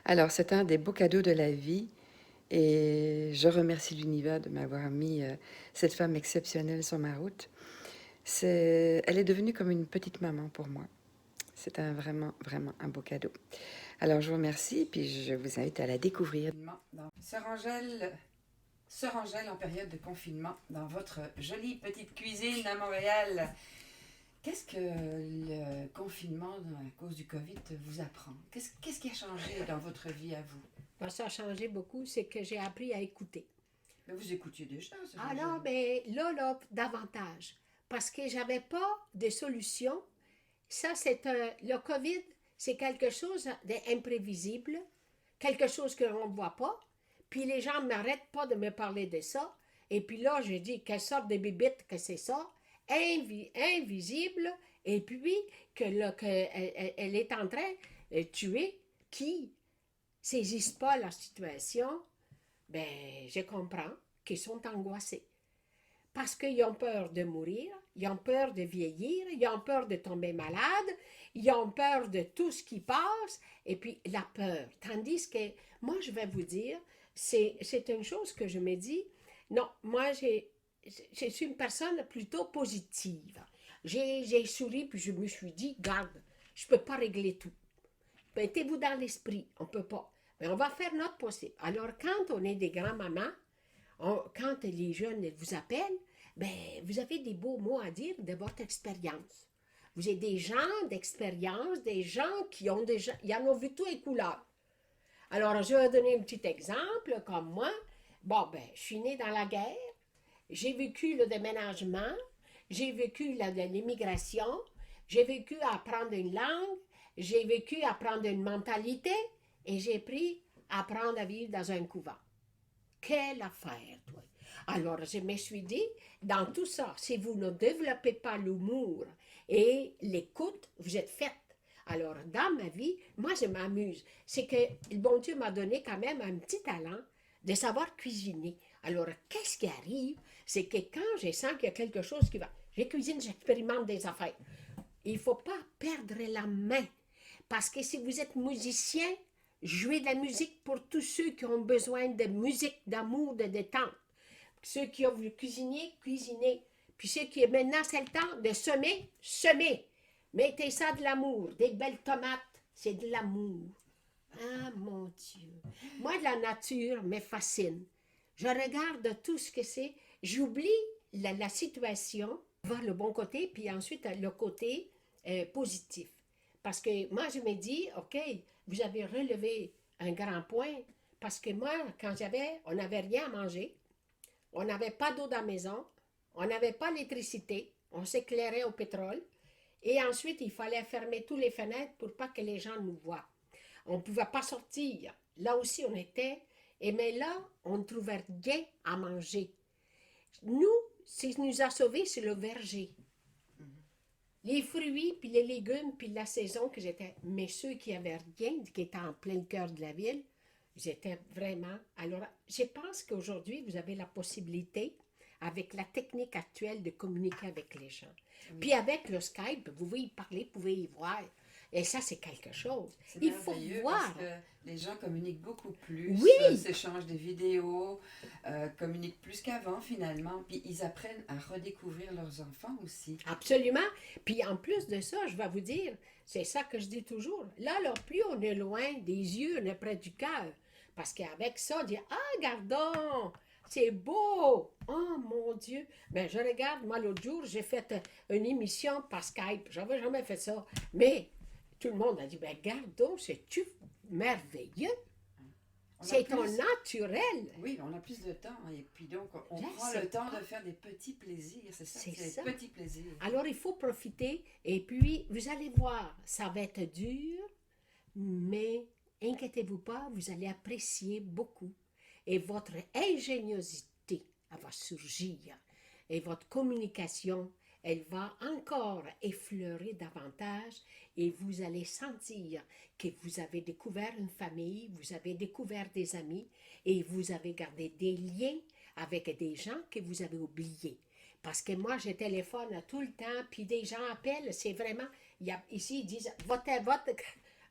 Alors, c'est un des beaux cadeaux de la vie et je remercie l'univers de m'avoir mis cette femme exceptionnelle sur ma route. Elle est devenue comme une petite maman pour moi. C'est vraiment un beau cadeau. Alors, je vous remercie, puis je vous invite à la découvrir. Sœur Angèle en période de confinement dans votre jolie petite cuisine à Montréal. Qu'est-ce que le confinement à cause du COVID vous apprend? Qu'est-ce qui a changé dans votre vie à vous? Ben, ça a changé beaucoup, c'est que j'ai appris à écouter. Mais vous écoutiez déjà, Sœur Ah non, Angèle. mais là, davantage. Parce que j'avais pas de solution. Ça, le COVID, c'est quelque chose d'imprévisible, quelque chose que l'on ne voit pas. Puis les gens ne m'arrêtent pas de me parler de ça. Et puis là, j'ai dit, quelle sorte de bibite que c'est ça? Invisible. Et puis, elle est en train de tuer qui saisissent pas la situation, ben, je comprends qu'ils sont angoissés. Parce qu'ils ont peur de mourir, ils ont peur de vieillir, ils ont peur de tomber malade, ils ont peur de tout ce qui passe, et puis la peur. Tandis que moi, je vais vous dire, c'est une chose que je me dis, non, je suis une personne plutôt positive. J'ai souri, puis je me suis dit, garde, je ne peux pas régler tout. Mettez-vous dans l'esprit, on ne peut pas. Mais on va faire notre possible. Alors, quand on est des grands-mamans, quand les jeunes vous appellent, ben, vous avez des beaux mots à dire de votre expérience. Vous êtes des gens d'expérience, des gens qui ont déjà, ils en ont vu tout et couleurs. Alors, je vais donner un petit exemple, comme moi. Bon, ben, je suis née dans la guerre, j'ai vécu le déménagement, j'ai vécu l'immigration, j'ai vécu à apprendre une langue, j'ai vécu à apprendre une mentalité et j'ai appris à apprendre à vivre dans un couvent. Quelle affaire, toi! Alors, je me suis dit, dans tout ça, si vous ne développez pas l'humour et l'écoute, vous êtes faite. Alors, dans ma vie, moi, je m'amuse. C'est que le bon Dieu m'a donné quand même un petit talent de savoir cuisiner. Alors, qu'est-ce qui arrive? C'est que quand je sens qu'il y a quelque chose qui va... Je cuisine, j'expérimente des affaires. Il ne faut pas perdre la main. Parce que si vous êtes musicien, jouez de la musique pour tous ceux qui ont besoin de musique, d'amour, de détente. Ceux qui ont voulu cuisiner, cuisiner. Puis ceux qui, maintenant, c'est le temps de semer, semer. Mettez ça de l'amour. Des belles tomates, c'est de l'amour. Ah, mon Dieu. Moi, la nature me fascine. Je regarde tout ce que c'est. J'oublie la situation, voir le bon côté, puis ensuite le côté positif. Parce que moi, je me dis, OK, vous avez relevé un grand point. Parce que moi, on n'avait rien à manger. On n'avait pas d'eau dans la maison. On n'avait pas d'électricité. On s'éclairait au pétrole. Et ensuite, il fallait fermer toutes les fenêtres pour pas que les gens nous voient. On ne pouvait pas sortir. Là aussi, on était. Et mais là, on ne trouvait rien à manger. Nous, ce qui nous a sauvés, c'est le verger. Les fruits, puis les légumes, puis la saison que j'étais. Mais ceux qui avaient rien, qui étaient en plein cœur de la ville, j'étais vraiment. Alors, je pense qu'aujourd'hui, vous avez la possibilité, avec la technique actuelle, de communiquer avec les gens. Oui. Puis avec le Skype, vous pouvez y parler, vous pouvez y voir. Et ça, c'est quelque chose. C'est Il faut merveilleux voir. parce que les gens communiquent beaucoup plus, Oui, s'échangent des vidéos, communiquent plus qu'avant finalement, puis ils apprennent à redécouvrir leurs enfants aussi. absolument. Puis en plus de ça, je vais vous dire, c'est ça que je dis toujours. Là, plus on est loin des yeux, on est près du cœur. Parce qu'avec ça, on dit, ah, gardons, c'est beau. Oh mon Dieu. Ben, je regarde, moi, l'autre jour, j'ai fait une émission par Skype. J'avais jamais fait ça. Mais tout le monde a dit, ben, gardons, c'est-tu merveilleux? C'est ton naturel. Oui, on a plus de temps et puis donc on Là, prend c'est le temps pas- de faire des petits plaisirs, c'est ça, C'est c'est ça. des petits plaisirs. Alors, il faut profiter. Et puis, vous allez voir, ça va être dur, mais inquiétez-vous pas, vous allez apprécier beaucoup. Et votre ingéniosité, elle va surgir. Et votre communication, elle va encore effleurer davantage et vous allez sentir que vous avez découvert une famille, vous avez découvert des amis et vous avez gardé des liens avec des gens que vous avez oubliés. Parce que moi, je téléphone tout le temps, puis des gens appellent, c'est vraiment, ici, ils disent, votre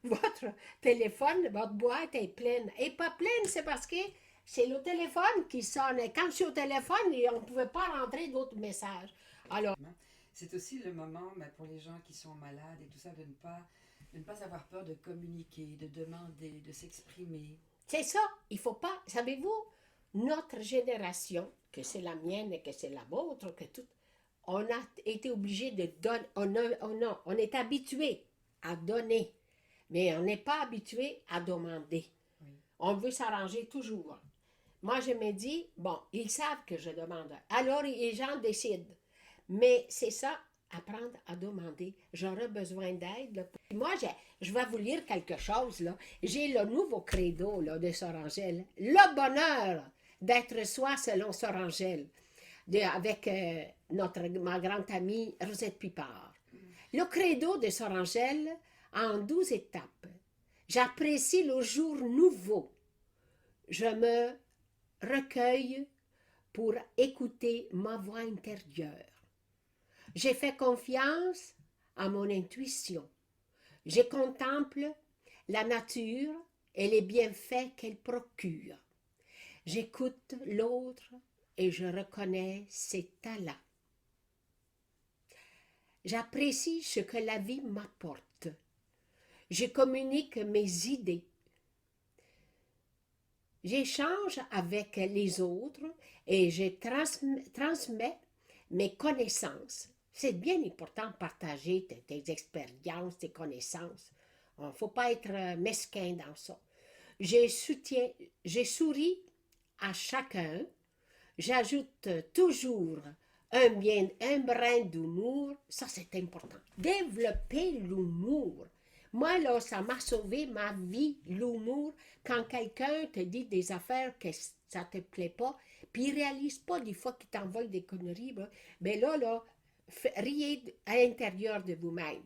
votre téléphone, votre boîte est pleine. Et pas pleine, c'est parce que c'est le téléphone qui sonne. Et quand je suis au téléphone, on ne pouvait pas rentrer d'autres messages. Alors, C'est aussi le moment pour les gens qui sont malades et tout ça de ne pas avoir peur de communiquer, de demander, de s'exprimer. c'est ça, il faut pas, savez-vous, notre génération, que c'est la mienne et que c'est la vôtre, que tout, on a été obligé de donner, on est habitué à donner, mais on n'est pas habitué à demander. Oui. On veut s'arranger toujours. Moi, je me dis, bon, ils savent que je demande. Alors, les gens décident. Mais c'est ça, apprendre à demander. J'aurais besoin d'aide. Là. Moi, je vais vous lire quelque chose. Là. J'ai le nouveau credo là, de Sorangel. Le bonheur d'être soi selon Sorangel. Avec ma grande amie Rosette Pipard. Le credo de Sorangel en 12 étapes. J'apprécie le jour nouveau. Je me recueille pour écouter ma voix intérieure. J'ai fait confiance à mon intuition. Je contemple la nature et les bienfaits qu'elle procure. J'écoute l'autre et je reconnais ses talents. J'apprécie ce que la vie m'apporte. Je communique mes idées. J'échange avec les autres et je transmets mes connaissances. C'est bien important de partager tes expériences, tes connaissances. Il ne faut pas être mesquin dans ça. Je souris à chacun. J'ajoute toujours un brin d'humour. Ça, c'est important. Développer l'humour. Moi, là, ça m'a sauvé ma vie, l'humour. Quand quelqu'un te dit des affaires que ça ne te plaît pas, puis il ne réalise pas des fois qu'il t'envoie des conneries, ben là, riez à l'intérieur de vous-même.